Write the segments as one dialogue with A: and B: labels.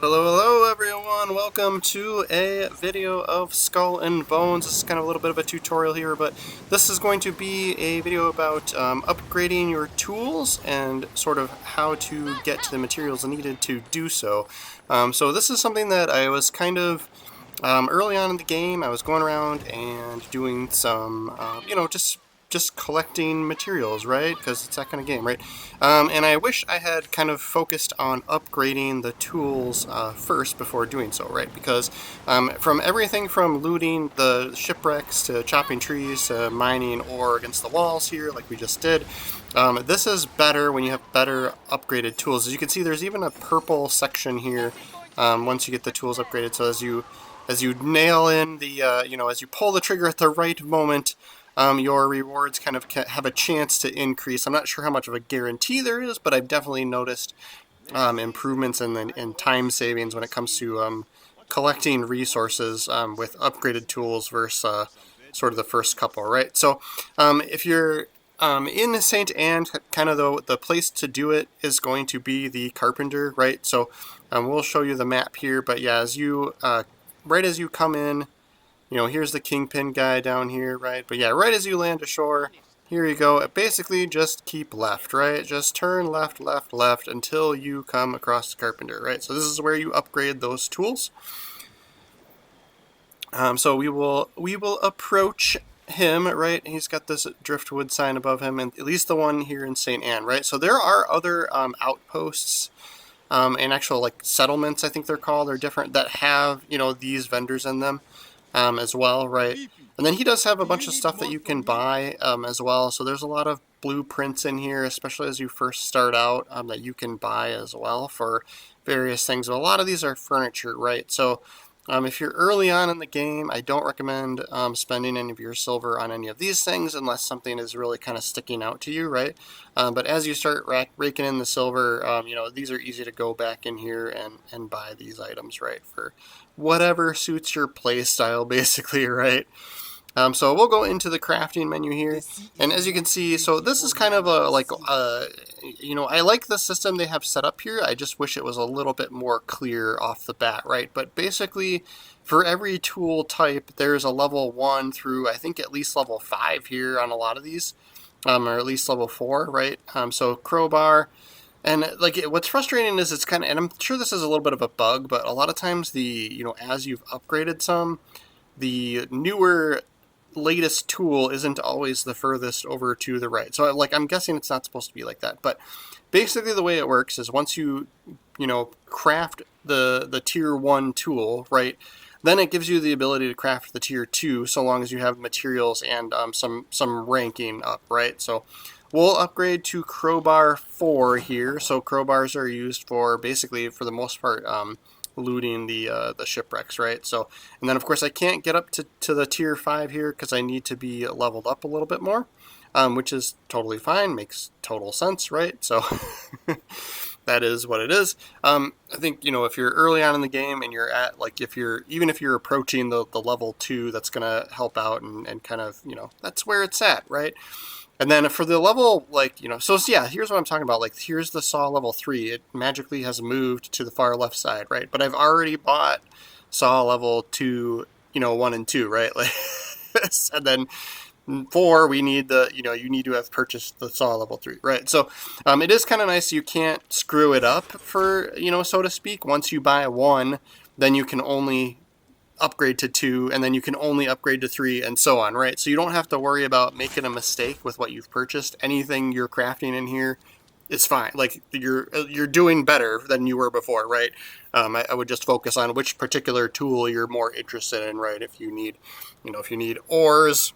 A: Hello everyone, welcome to a video of Skull and Bones. This is kind of a little bit of a tutorial here, but this is going to be a video about upgrading your tools and sort of how to get to the materials needed to do so. So this is something that I was kind of early on in the game. I was going around and doing some, just collecting materials, right? Because it's that kind of game, right? And I wish I had kind of focused on upgrading the tools first before doing so, right? Because from everything from looting the shipwrecks to chopping trees to mining ore against the walls here, like we just did, this is better when you have better upgraded tools. As you can see, there's even a purple section here once you get the tools upgraded. So as you nail in the, as you pull the trigger at the right moment, your rewards kind of have a chance to increase. I'm not sure how much of a guarantee there is, but I've definitely noticed improvements in time savings when it comes to collecting resources with upgraded tools versus sort of the first couple, right? So if you're in St. Anne, kind of the place to do it is going to be the carpenter, right? So we'll show you the map here, but yeah, right as you come in, here's the kingpin guy down here, right? But yeah, right as you land ashore, here you go. Basically, just keep left, right? Just turn left, left, left until you come across the carpenter, right? So this is where you upgrade those tools. So we will approach him, right? He's got this driftwood sign above him, and at least the one here in St. Anne, right? So there are other outposts and actual like settlements, I think they're called. They're different that have these vendors in them. As well, right? And then he does have a bunch of stuff that you can buy as well. So there's a lot of blueprints in here, especially as you first start out, that you can buy as well for various things. But a lot of these are furniture, right? So if you're early on in the game, I don't recommend spending any of your silver on any of these things unless something is really kind of sticking out to you, right? But as you start raking in the silver, these are easy to go back in here and buy these items, right? For whatever suits your play style, basically, right? So we'll go into the crafting menu here, and as you can see, so this is kind of I like the system they have set up here. I just wish it was a little bit more clear off the bat, right? But basically, for every tool type, there's a level 1 through, I think, at least level 5 here on a lot of these, or at least level 4, right? So crowbar. And what's frustrating is it's kind of, and I'm sure this is a little bit of a bug, but a lot of times as you've upgraded some, the newer latest tool isn't always the furthest over to the right. So I'm guessing it's not supposed to be like that, but basically the way it works is once you craft the tier 1 tool, right, then it gives you the ability to craft the tier 2 so long as you have materials and some ranking up, right? So we'll upgrade to crowbar 4 here. So crowbars are used for basically, for the most part, looting the shipwrecks, right? So, and then of course I can't get up to the tier 5 here because I need to be leveled up a little bit more, which is totally fine, makes total sense, right? So that is what it is. I think if you're early on in the game and you're at even if you're approaching the level 2, that's gonna help out and kind of that's where it's at, right? And then for the level, so yeah, here's what I'm talking about. Here's the saw level 3. It magically has moved to the far left side, right? But I've already bought saw level 2, 1 and 2, right? And then 4, we need you need to have purchased the saw level 3, right? So it is kind of nice. You can't screw it up for, so to speak. Once you buy 1, then you can only upgrade to 2, and then you can only upgrade to 3, and so on, right? So you don't have to worry about making a mistake with what you've purchased. Anything you're crafting in here, it's fine. You're doing better than you were before, right? I would just focus on which particular tool you're more interested in, right? If you need, if you need ores,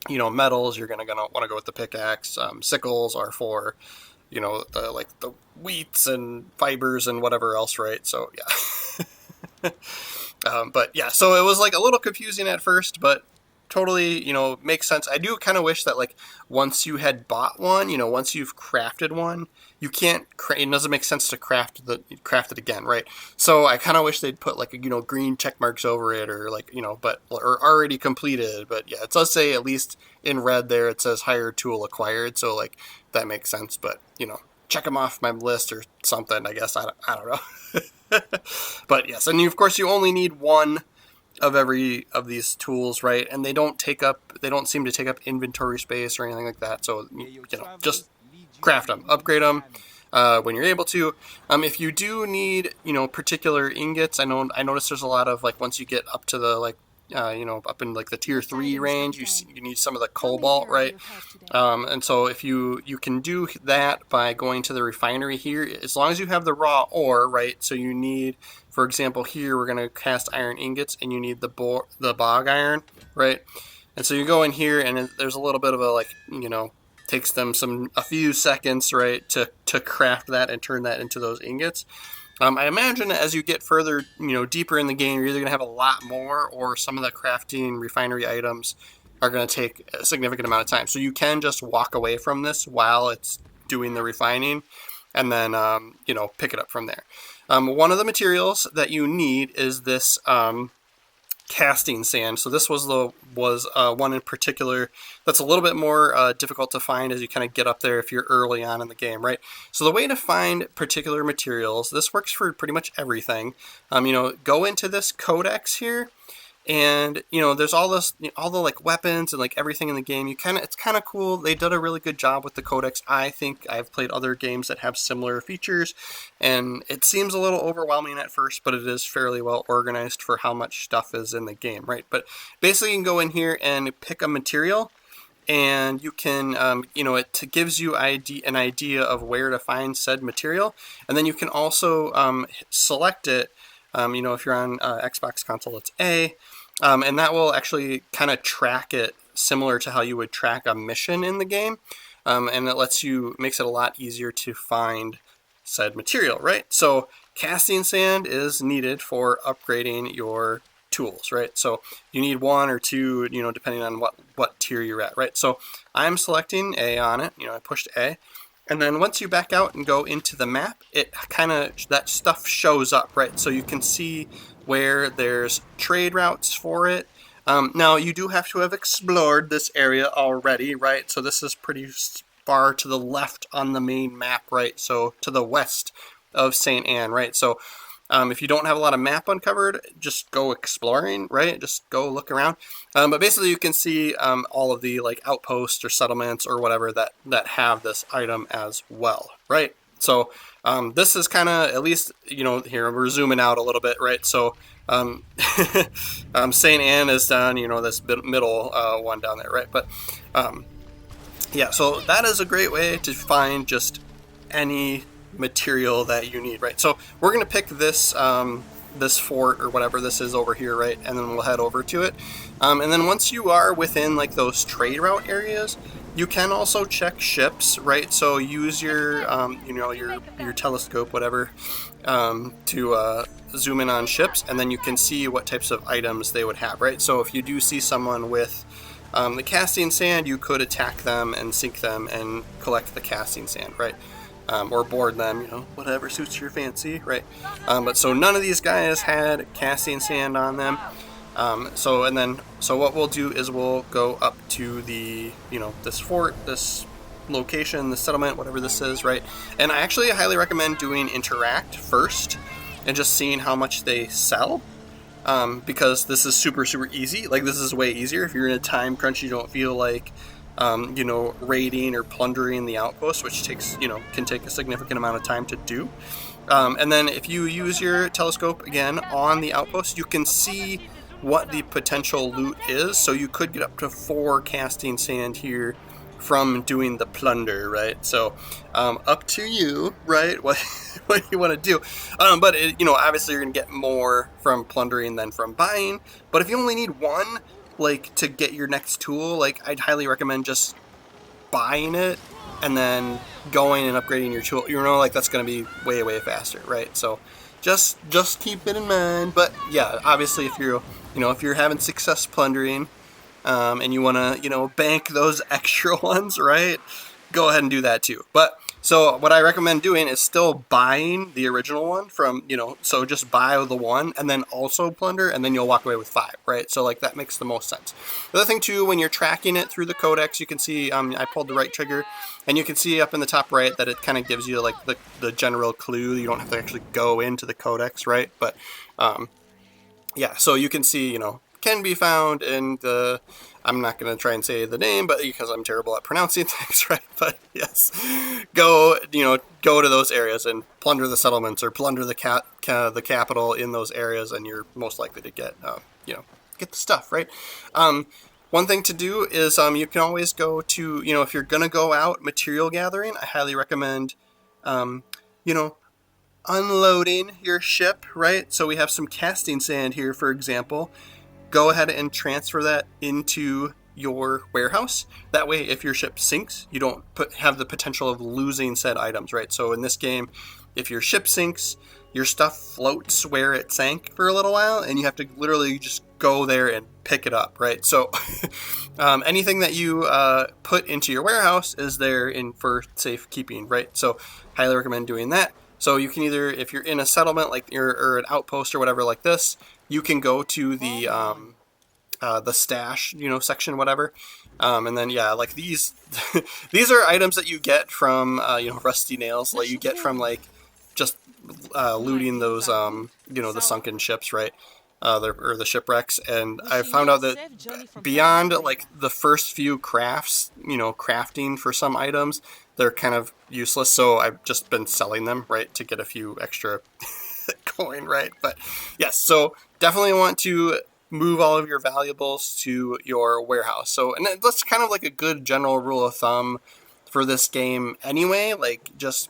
A: metals, you're gonna want to go with the pickaxe. Sickles are for, the wheats and fibers and whatever else, right? So yeah. But yeah, so it was a little confusing at first, but totally, makes sense. I do kind of wish that once you had bought one, once you've crafted one, you can't, it doesn't make sense to craft it again, right? So I kind of wish they'd put green check marks over it or or already completed. But yeah, it does say at least in red there, it says higher tool acquired. So that makes sense, but check them off my list or something, I guess. I don't know. But yes, and of course you only need one of every of these tools, right? And they don't seem to take up inventory space or anything like that. So just craft them, upgrade them when you're able to. If you do need, particular ingots, I noticed there's a lot of, like, once you get up to the, like, up in like the tier 3 range, you need some of the cobalt, right? And so if you can do that by going to the refinery here, as long as you have the raw ore, right? So you need, for example, here we're going to cast iron ingots, and you need the bog iron, right? And so you go in here, and there's a little bit of a, like, takes them a few seconds, right, to craft that and turn that into those ingots. I imagine as you get further, deeper in the game, you're either going to have a lot more, or some of the crafting refinery items are going to take a significant amount of time. So you can just walk away from this while it's doing the refining, and then, pick it up from there. One of the materials that you need is this casting sand. So this was one in particular that's a little bit more difficult to find as you kind of get up there if you're early on in the game, right? So the way to find particular materials, this works for pretty much everything. Go into this codex here, and there's all the like weapons and like everything in the game. It's kind of cool. They did a really good job with the codex. I think I've played other games that have similar features, and it seems a little overwhelming at first, but it is fairly well organized for how much stuff is in the game, right? But basically you can go in here and pick a material, and you can, it gives you an idea of where to find said material, and then you can also select it. If you're on Xbox console, it's A, and that will actually kind of track it similar to how you would track a mission in the game, and it makes it a lot easier to find said material, right? So casting sand is needed for upgrading your tools, right? So you need 1 or 2, depending on what tier you're at, right? So I'm selecting A on it, I pushed A. And then once you back out and go into the map, that stuff shows up, right? So you can see where there's trade routes for it. Now, you do have to have explored this area already, right? So this is pretty far to the left on the main map, right? So to the west of St. Anne, right? So if you don't have a lot of map uncovered, just go exploring, right? Just go look around. But basically you can see all of the like outposts or settlements or whatever that have this item as well, right? So this is kind of, at least, here we're zooming out a little bit, right? So St. Anne is down, this middle one down there, right? But yeah, so that is a great way to find just any material that you need, right? So we're going to pick this this fort or whatever this is over here, right? And then we'll head over to it. And then once you are within like those trade route areas, you can also check ships, right? So use your your telescope, whatever, to zoom in on ships, and then you can see what types of items they would have, right? So if you do see someone with the casting sand, you could attack them and sink them and collect the casting sand, right? Or board them, whatever suits your fancy, right? But so none of these guys had casting sand on them. So what we'll do is we'll go up to the, this fort, this location, the settlement, whatever this is, right? And I actually highly recommend doing interact first and just seeing how much they sell. Because this is super, super easy. Like, this is way easier. If you're in a time crunch, you don't feel like raiding or plundering the outpost, which can take a significant amount of time to do. And then if you use your telescope again on the outpost, you can see what the potential loot is. So you could get up to 4 casting sand here from doing the plunder, right? So up to you, right? What you want to do. But obviously you're gonna get more from plundering than from buying. But if you only need 1, like, to get your next tool, like, I'd highly recommend just buying it and then going and upgrading your tool. Like, that's going to be way, way faster, right? So just keep it in mind. But yeah, obviously if you're having success plundering, and you want to, bank those extra ones, right? Go ahead and do that too. But So what I recommend doing is still buying the original one from, so just buy the one and then also plunder, and then you'll walk away with 5, right? So like that makes the most sense. The other thing too, when you're tracking it through the codex, you can see, I pulled the right trigger, and you can see up in the top right that it kind of gives you like the general clue. You don't have to actually go into the codex, right? But yeah, so you can see, can be found in the, I'm not going to try and say the name, but because I'm terrible at pronouncing things, right? But yes, go to those areas and plunder the settlements or plunder the capital in those areas, and you're most likely to get, get the stuff, right? One thing to do is you can always go to, if you're going to go out material gathering, I highly recommend, you know, unloading your ship, right? So we have some casting sand here, for example. Go ahead and transfer that into your warehouse. That way, if your ship sinks, you don't have the potential of losing said items, right? So in this game, if your ship sinks, your stuff floats where it sank for a little while, and you have to literally just go there and pick it up, right? So anything that you put into your warehouse is there for safekeeping, right? So highly recommend doing that. So you can either, if you're in a settlement like or an outpost or whatever like this, you can go to the stash, section, whatever, and then yeah, like these, these are items that you get from rusty nails, like you get from like just looting those the sunken ships, right? Or the shipwrecks, and I found out that beyond like the first few crafts, crafting for some items, they're kind of useless. So I've just been selling them, right, to get a few extra coin, right? But yes, so definitely want to move all of your valuables to your warehouse. So, and that's kind of like a good general rule of thumb for this game anyway. Like just,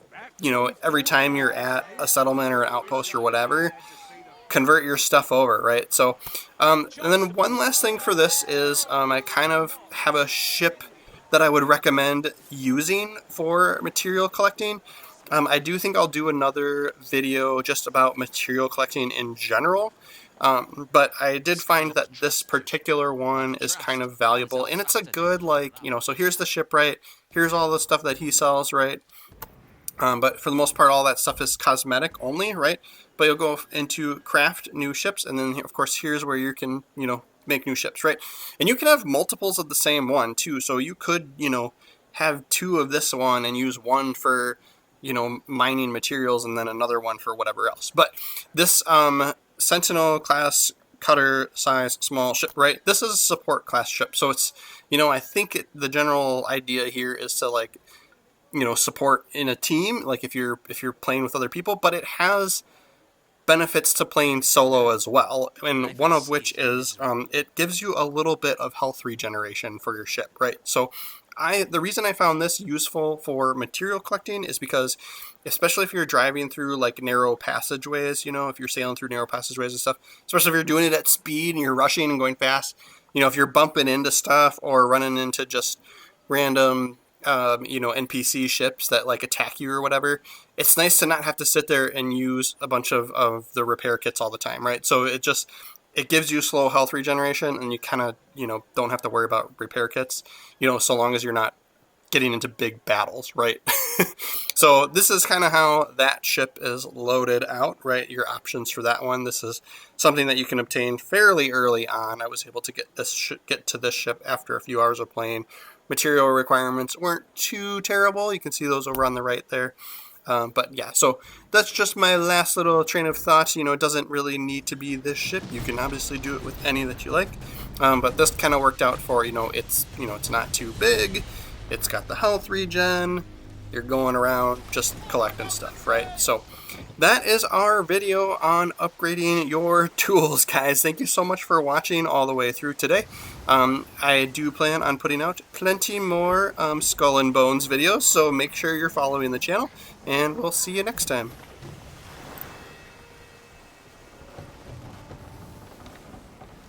A: every time you're at a settlement or an outpost or whatever, convert your stuff over, right? So, and then one last thing for this is I kind of have a ship that I would recommend using for material collecting. I do think I'll do another video just about material collecting in general, but I did find that this particular one is kind of valuable, and it's a good, like, so here's the ship, right? Here's all the stuff that he sells, right? But for the most part, all that stuff is cosmetic only, right? But you'll go into craft new ships, and then, of course, here's where you can, make new ships, right? And you can have multiples of the same one, too. So you could, have 2 of this one and use one for, mining materials and then another one for whatever else. But this Sentinel class cutter size small ship, right? This is a support class ship. So it's, I think the general idea here is to, like, support in a team, like if you're playing with other people, but it has benefits to playing solo as well, and one of which is it gives you a little bit of health regeneration for your ship, right? So the reason I found this useful for material collecting is because, especially if you're driving through like narrow passageways, if you're sailing through narrow passageways and stuff, especially if you're doing it at speed and you're rushing and going fast, if you're bumping into stuff or running into just random NPC ships that like attack you or whatever, it's nice to not have to sit there and use a bunch of the repair kits all the time, right? So it gives you slow health regeneration, and you kind of, don't have to worry about repair kits, so long as you're not getting into big battles, right? So this is kind of how that ship is loaded out, right? Your options for that one. This is something that you can obtain fairly early on. I was able to get to this ship after a few hours of playing. Material requirements weren't too terrible. You can see those over on the right there. But yeah, so that's just my last little train of thought. It doesn't really need to be this ship. You can obviously do it with any that you like. But this kind of worked out for, it's not too big. It's got the health regen. You're going around just collecting stuff, right? So that is our video on upgrading your tools, guys. Thank you so much for watching all the way through today. I do plan on putting out plenty more Skull and Bones videos, so make sure you're following the channel, and we'll see you next time.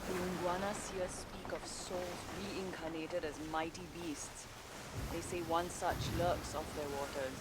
B: The Iguanas here speak of souls reincarnated as mighty beasts. They say one such lurks off their waters.